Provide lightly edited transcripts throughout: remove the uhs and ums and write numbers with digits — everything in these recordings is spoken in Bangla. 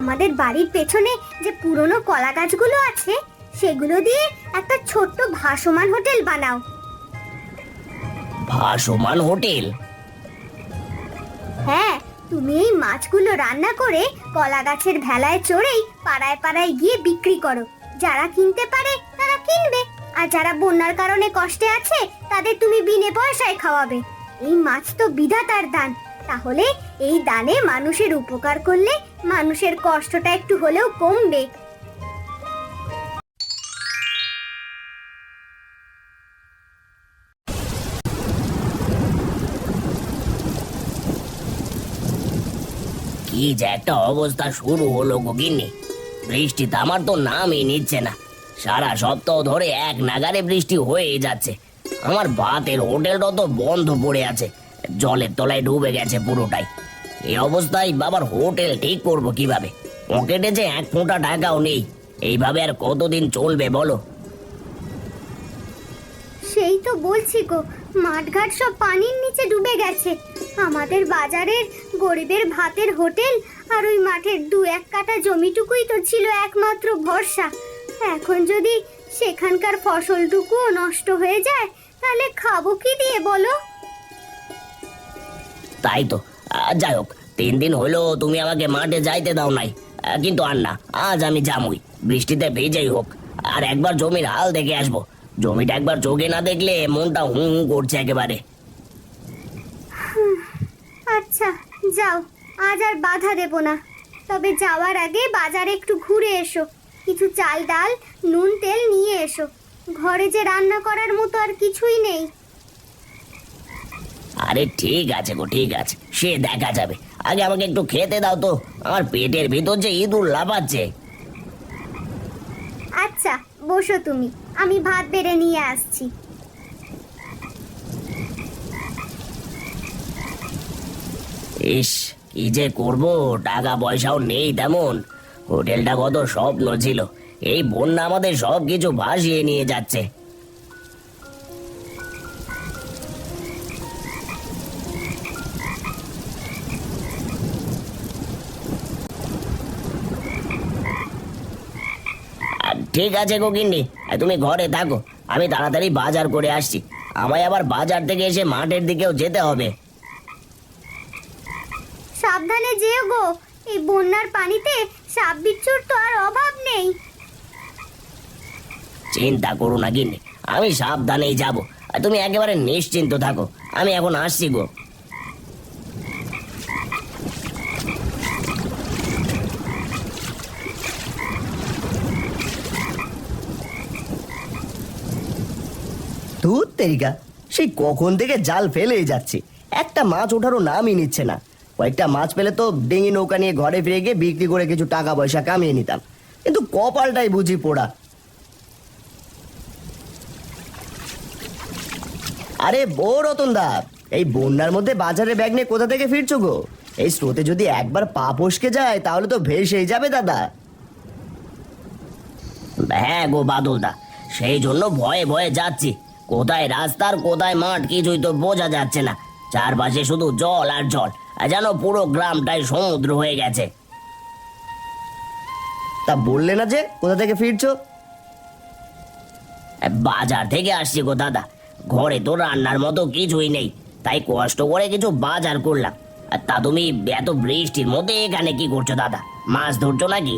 আমাদের বাড়ির পেছনে যে পুরনো কলা গাছগুলো আছে সেগুলো দিয়ে একটা ছোট্ট ভাসমান হোটেল বানাও। ভাসমান হোটেল? হ্যাঁ, তুমি এই মাছগুলো রান্না করে কলা গাছের ভেলায় চড়েই পাড়ায় পাড়ায় গিয়ে বিক্রি করো। যারা কিনতে পারে তারা কিনবে, আর যারা বন্যার কারণে কষ্টে আছে তাদের তুমি বিনে পয়সায় খাওয়াবে। এই মাছ তো বিধাতার দান, তাহলে এই দানে মানুষের উপকার করলে মানুষের কষ্টটা একটু হলেও কমবে। কি যে একটা অবস্থা শুরু হলো গো গিন্নি, বৃষ্টি থামার তো নামই নিচ্ছে না। সারা সপ্তাহ ধরে এক নাগারে বৃষ্টি হয়ে যাচ্ছে। আমার ভাতের হোটেলটা তো বন্ধ পড়ে আছে, জলের তলায় ডুবে গেছে পুরোটাই। এই অবস্থায় বাবার হোটেল ঠিক করবো কিভাবে? পকেটে যে এক ফোঁটা টাকাও নেই। এইভাবে আর কতদিন চলবে বলো? সেই তো বলছি গো, মাঠঘাট সব পানির নিচে ডুবে গেছে। আমাদের বাজারের গরিবের ভাতের হোটেল আর ওই মাঠের 2-1 কাঠা জমিটুকুই তো ছিল একমাত্র ভরসা। এখন যদি সেখানকার ফসলটুকুও নষ্ট হয়ে যায় তাহলে খাবো কি দিয়ে বলো? তাই তো। যাই হোক, 3 দিন হলো তুমি আমাকে মাঠে যাইতে দাও নাই, কিন্তু আর না, আজ আমি যামই, বৃষ্টিতে ভেজেই হোক। আর একবার জমির হাল দেখে আসবো। জমিটা একবার চোখে না দেখলে মনটা হু হু করছে একেবারে। আচ্ছা যাও, আজ আর বাধা দেব না। তবে যাওয়ার আগে বাজারে একটু ঘুরে এসো, কিছু চাল ডাল নুন তেল নিয়ে এসো। ঘরে যে রান্না করার মতো আর কিছুই নেই। আরে ঠিক আছে গো, ঠিক আছে, সে দেখা যাবে। আগে আমাকে একটু খেতে দাও তো, আমার পেটের ভিতর যে ইঁদুর লাফাচ্ছে। আচ্ছা বসো তুমি, আমি ভাত বেড়ে নিয়ে আসছি। ইস, কি যে করবো, টাকা পয়সাও নেই তেমন। হোটেলটা কত স্বপ্ন ছিল, এই বন্যা আমাদের সব কিছু ভাসিয়ে নিয়ে যাচ্ছে। ঠিক আছে গোগিন্নি, তুমি ঘরে থাকো, আমি তাড়াতাড়ি বাজার করে আসছি। আমায় আবার বাজার থেকে এসে মাঠের দিকেও যেতে হবে। সাবধানে যেও গো, এই বন্যার পানিতে সাপ বিচ্ছুর তো আর অভাব নেই। চিন্তা করো না গিন্নি, আমি সাবধানেই যাব, আর তুমি একেবারে নিশ্চিন্ত থাকো। আমি এখন আসছি গো। ধুর তেরিকা, সেই কখন থেকে জাল ফেলেই যাচ্ছি, একটা মাছ ওঠারও নামই নিচ্ছে না। কয়েকটা মাছ পেলে তো ডিঙি নৌকা নিয়ে ঘরে ফিরে গিয়ে বিক্রি করে কিছু টাকা পয়সা কামিয়ে নিতাম, কিন্তু কপালটাই বুঝি পোড়া। আরে বউ রতনদা, এই বন্যার মধ্যে বাজারে ব্যাগ নিয়ে কোথা থেকে ফিরছো গো? এই স্রোতে যদি একবার পা ফসকে যায় তাহলে তো ভেসেই যাবে দাদা। হ্যাঁ গো বাদলদা, সেই জন্য ভয়ে ভয়ে যাচ্ছি। কোথায় রাস্তার কোথায় মাঠ কিছুই তো বোঝা যাচ্ছে না। চারপাশে শুধু জল আর জল, আর যেন পুরো গ্রামটাই সমুদ্র হয়ে গেছে। তা বললে না যে কোথা থেকে ফিরছো? বাজার থেকে আসছি গো দাদা, ঘরে তো রান্নার মতো কিছুই নেই, তাই কষ্ট করে কিছু বাজার করলাম। আর তা তুমি এত বৃষ্টির মধ্যে এখানে কি করছো দাদা? মাছ ধরছো নাকি?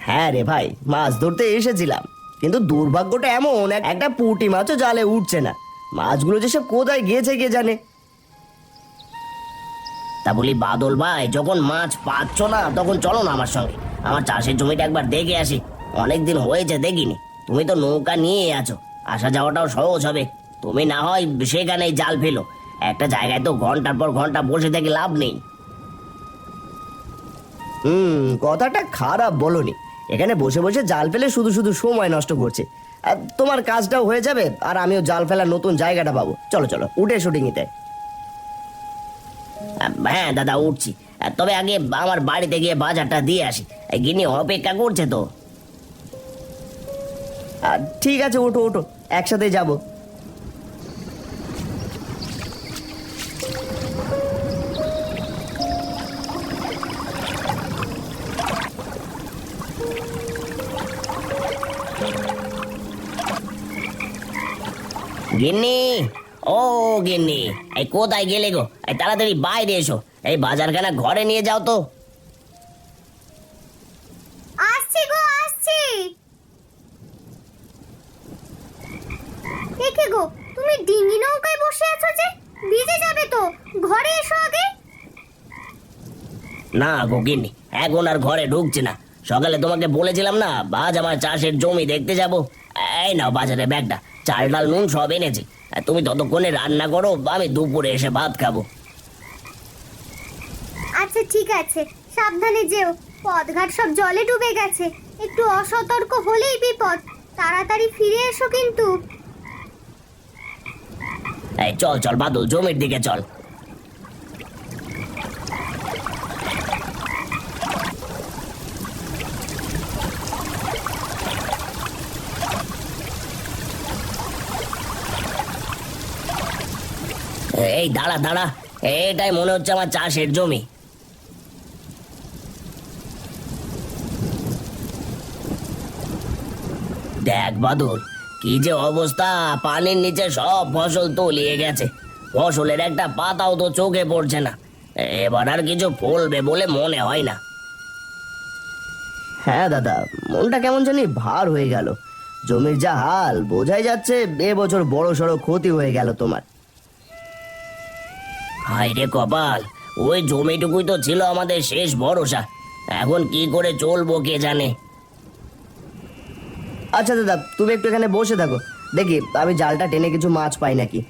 হ্যাঁ রে ভাই, মাছ ধরতে এসেছিলাম, কিন্তু দুর্ভাগ্যটা এমন, একটা পুঁটি মাছও জালে উঠছে না। মাছগুলো যেসব কোথায় গিয়েছে কে জানে। তা বলি বাদল ভাই, যখন মাছ পাচ্ছ না তখন চলো না আমার সঙ্গে, আমার চাষের জমিটা একবার দেখে আসি। অনেকদিন হয়েছে দেখিনি। তুমি তো নৌকা নিয়ে আছো, আসা যাওয়াটাও সহজ হবে। তুমি না হয় সেখানেই জাল ফেলো, একটা জায়গায় তো ঘন্টার পর ঘন্টা বসে থেকে লাভ নেই। কথাটা খারাপ বলনি। এখানে বসে বসে জাল ফেলে শুধু শুধু সময় নষ্ট করছে। আর তোমার কাজটাও হয়ে যাবে, আর আমিও জাল ফেলার নতুন জায়গাটা পাবো। চলো চলো, উঠে শুটিংতে। হ্যাঁ দাদা, উঠছি। তবে আগে আমার বাড়িতে গিয়ে বাজারটা দিয়ে আসি, গিনি অপেক্ষা করছে তো। ঠিক আছে, ওঠো ওঠো, একসাথে যাবো। গিন্নি, ও গিন্নি, এই কোথায় গেলে গো? এই তাড়াতাড়ি বাইরে এসো, এই বাজারখানা ঘরে নিয়ে যাও তো। আসছি গো, আসছি। দেখে গো, তুমি ডিঙ্গি নৌকায় বসে আছো যে, ভিজে যাবে তো, ঘরে এসো আগে। না গো গিন্নি, এখন আর ঘরে ঢুকছে না। সকালে তোমাকে বলেছিলাম না, আজ আমার চাষের জমি দেখতে যাব। এই নাও বাজারে ব্যাগটা, চাল ডাল নুন সব এনেছি। আর তুমি ততক্ষণে রান্না করো, আমি দুপুরে এসে ভাত খাবো। আচ্ছা ঠিক আছে, সাবধানে যেও, পথঘাট সব জলে ডুবে গেছে, একটু অসতর্ক হলেই বিপদ। তাড়াতাড়ি ফিরে এসো কিন্তু। এই চল চল বাদল, জমির দিকে চল। এই দাঁড়া দাঁড়া, এটাই মনে হচ্ছে আমার চাষের জমি। দেখ বাদল, কি যে অবস্থা, পানির নিচে সব ফসল তলিয়ে গেছে। ফসলের একটা পাতাও তো চোখে পড়ছে না। এবার আর কিছু ফলবে বলে মনে হয় না। হ্যাঁ দাদা, মনটা কেমন জানি ভার হয়ে গেল। জমির যা হাল, বোঝাই যাচ্ছে এবছর বড় সড়ো ক্ষতি হয়ে গেল তোমার। হায় রে কপাল, ওই জমিটুকুই তো ছিল আমাদের শেষ ভরসা। এখন কি করে চলবো কে জানে। আচ্ছা দাদা, তুমি একটু এখানে বসে থাকো, দেখি আমি জালটা টেনে কিছু মাছ পাই নাকি।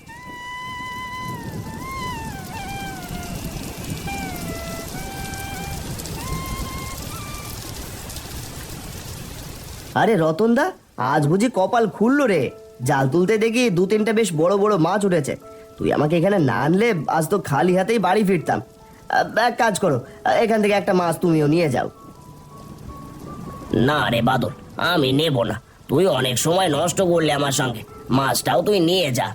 আরে রতনদা, আজ বুঝি কপাল খুললো রে। জাল তুলতে দেখি দু তিনটা বেশ বড় বড় মাছ উঠেছে। তুই আমাকে এখানে না আনলে আজ তো খালি হাতেই বাড়ি ফিরতাম। এক কাজ করো, এখান থেকে একটা মাছ তুমিও নিয়ে যাও। না রে বাদল, আমি নেব না। তুই অনেক সময় নষ্ট করলে আমার সঙ্গে, মাছটাও তুই নিয়ে যা।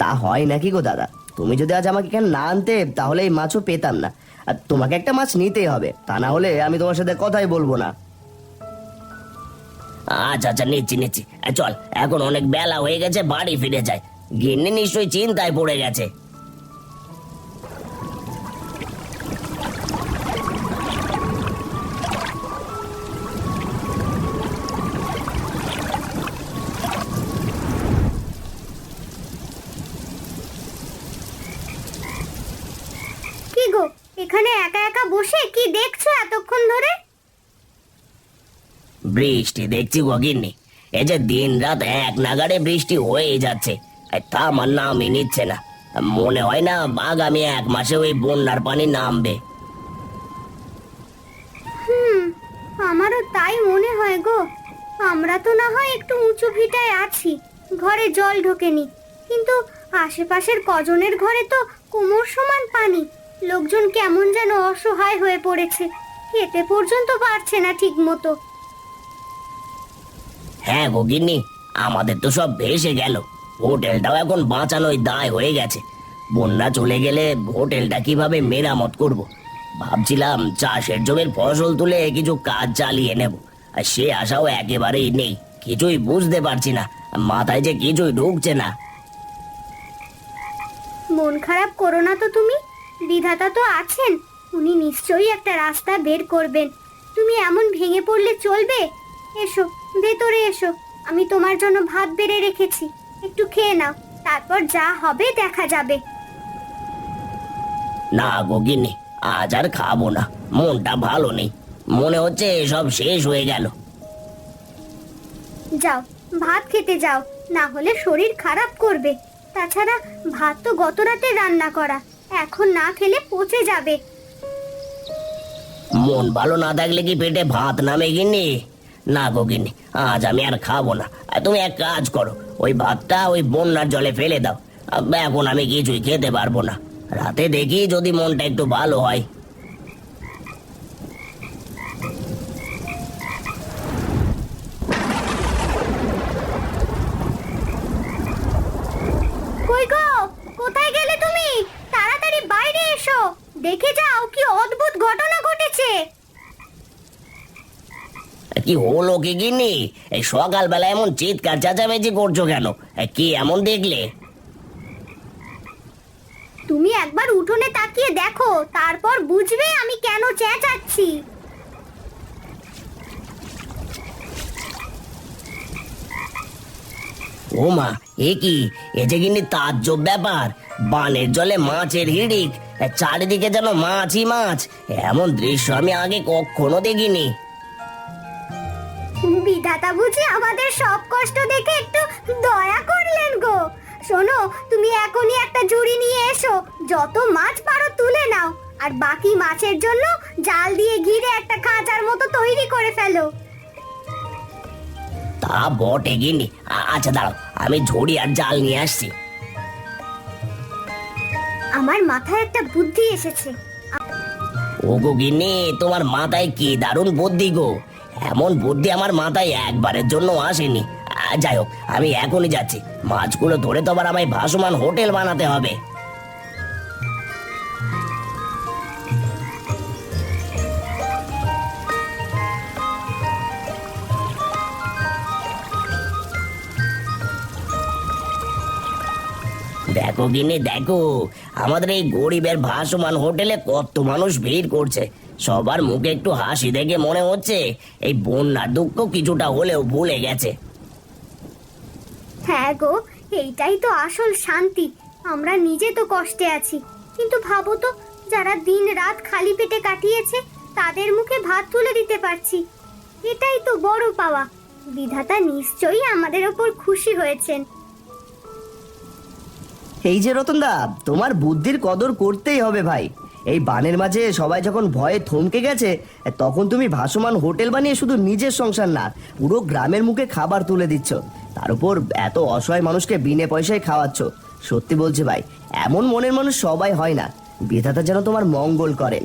তা হয় নাকি গো দাদা? তুমি যদি আজ আমাকে এখানে না আনতে, তাহলে এই মাছও পেতাম না। আর তোমাকে একটা মাছ নিতেই হবে, তা না হলে আমি তোমার সাথে কথাই বলবো না। আচ্ছা আচ্ছা, নিচ্ছি নিচ্ছি। চল, এখন অনেক বেলা হয়ে গেছে, বাড়ি ফিরে যায়। গিন্নি নিশ্চয়ই চিন্তায় পড়ে গেছে। কি গো, এখানে একা একা বসে কি দেখছো এতক্ষণ ধরে? বৃষ্টি দেখছি গো গিন্নি। এই যে দিন রাত এক নাগাড়ে বৃষ্টি হয়েই যাচ্ছে, আর তা আমার নামই নিচ্ছে না। মনে হয় না আগামী 1 মাসে ওই বন্যার পানি নামবে। আমারও তাই মনে হয় গো। আমরা তো না হয় একটু উঁচু ভিটায় আছি, ঘরে জল ঢোকেনি, কিন্তু আশেপাশের কজনের ঘরে তো কোমর সমান পানি। লোকজন কেমন যেন অসহায় হয়ে পড়েছে, খেতে পর্যন্ত পারছে না ঠিক মতো। হ্যাঁ গো গিন্নি, আমাদের তো সব ভেসে গেল। হোটেলটাও এখন বাঁচানোই দায় হয়ে গেছে। বন্যা চলে গেলে হোটেলটা কিভাবে মেরামত করব। ভাবছিলাম চাষের জমির ফসল তুলে কিছু কাজ চালিয়ে নেব, আর সে আশাও একেবারেই নেই। কিছুই বুঝতে পারছি না, মাথায় যে কিছুই ঢুকছে না। মন খারাপ করো না তো তুমি, বিধাতা তো আছেন, উনি নিশ্চয়ই একটা রাস্তা বের করবেন। তুমি এমন ভেঙে পড়লে চলবে? এসো, ভেতরে এসো, আমি তোমার জন্য ভাত বেড়ে রেখেছি, একটু খেয়ে নাও, তারপর যা হবে দেখা যাবে। না গো গিন্নি, আজ আর খাবো না, মনটা ভালো নেই। মনে হচ্ছে সব শেষ হয়ে গেল। যাও, ভাত খেতে যাও, না হলে শরীর খারাপ করবে। তাছাড়া ভাত তো গত রাতে রান্না করা, এখন না খেলে পচে যাবে। মন ভালো না থাকলে কি পেটে ভাত নামে গিন্নি? না গো গিন্নি, আজ আমি আর খাবো না। আর তুমি এক কাজ করো, ওই ভাতটা ওই বন্যার জলে ফেলে দাও। এখন আমি কিছুই খেতে পারবো না। রাতে দেখি যদি মনটা একটু ভালো হয়। কই গো, কোথায় গেলে তুমি? তাড়াতাড়ি বাইরে এসো, দেখে যাও কি অদ্ভুত ঘটনা ঘটেছে। কি হলো কি গিন্নি? এই সকালবেলা এমন চিৎকার চেঁচামেচি করছো কেন? কি এমন দেখলে? তুমি একবার উঠোনে তাকিয়ে দেখো, তারপর বুঝবে আমি কেন চেঁচাচ্ছি। ও মা, এ কি? এ যে গিন্নি তাজ্জব ব্যাপার! বানের জলে মাছের হিড়িক, চারিদিকে যেন মাছই মাছ। এমন দৃশ্য আমি আগে কখনো দেখিনি। বিধাতা বুঝি আমাদের সব কষ্ট দেখে একটু দয়া করলেন গো। শোনো, তুমি এখনই একটা ঝুড়ি নিয়ে এসো, যত মাছ পারো তুলে নাও, আর বাকি মাছের জন্য জাল দিয়ে ঘিরে একটা খাঁচার মতো তৈরি করে ফেলো। তা বটে গিন্নি। আচ্ছা দাঁড়াও, আমি ঝুড়ি আর জাল নিয়ে আসছি। আমার মাথায় একটা বুদ্ধি এসেছে। ও গো গিন্নি, তোমার মাথায় কি দারুণ বুদ্ধি গো! এমন বুদ্ধি আমার মাথায় একবারের জন্য আসেনি। যাই হোক, আমি এখনই যাচ্ছি। মাছগুলো ধরে তো আবার আমায় ভাসমান হোটেল বানাতে হবে। দেখো গিন্নি দেখো, আমাদের এই গরিবের ভাসমান হোটেলে কত মানুষ ভিড় করছে। সবার মুখে একটু হাসি দেখে মনে হচ্ছে এই বন্যার দুঃখ কিছুটা হলেও ভুলে গেছে। হ্যাঁ গো, এইটাই তো আসল শান্তি। আমরা নিজে তো কষ্টে আছি, কিন্তু ভাবো তো, যারা দিন রাত খালি পেটে কাটিয়েছে তাদের মুখে ভাত তুলে দিতে পারছি। এটাই তো বড় পাওয়া। বিধাতা নিশ্চয়ই আমাদের ওপর খুশি হয়েছেন। এই যে রতনদা, তোমার বুদ্ধির কদর করতেই হবে ভাই। এই বানের মাঝে সবাই যখন ভয়ে থমকে গেছে, তখন তুমি ভাসমান হোটেল বানিয়ে শুধু নিজের সংসার না, পুরো গ্রামের মুখে খাবার তুলে দিচ্ছ। তার উপর এত অসহায় মানুষকে বিনে পয়সায় খাওয়াচ্ছ। সত্যি বলছি ভাই, এমন মনের মানুষ সবাই হয় না। বিধাতা যেন তোমার মঙ্গল করেন।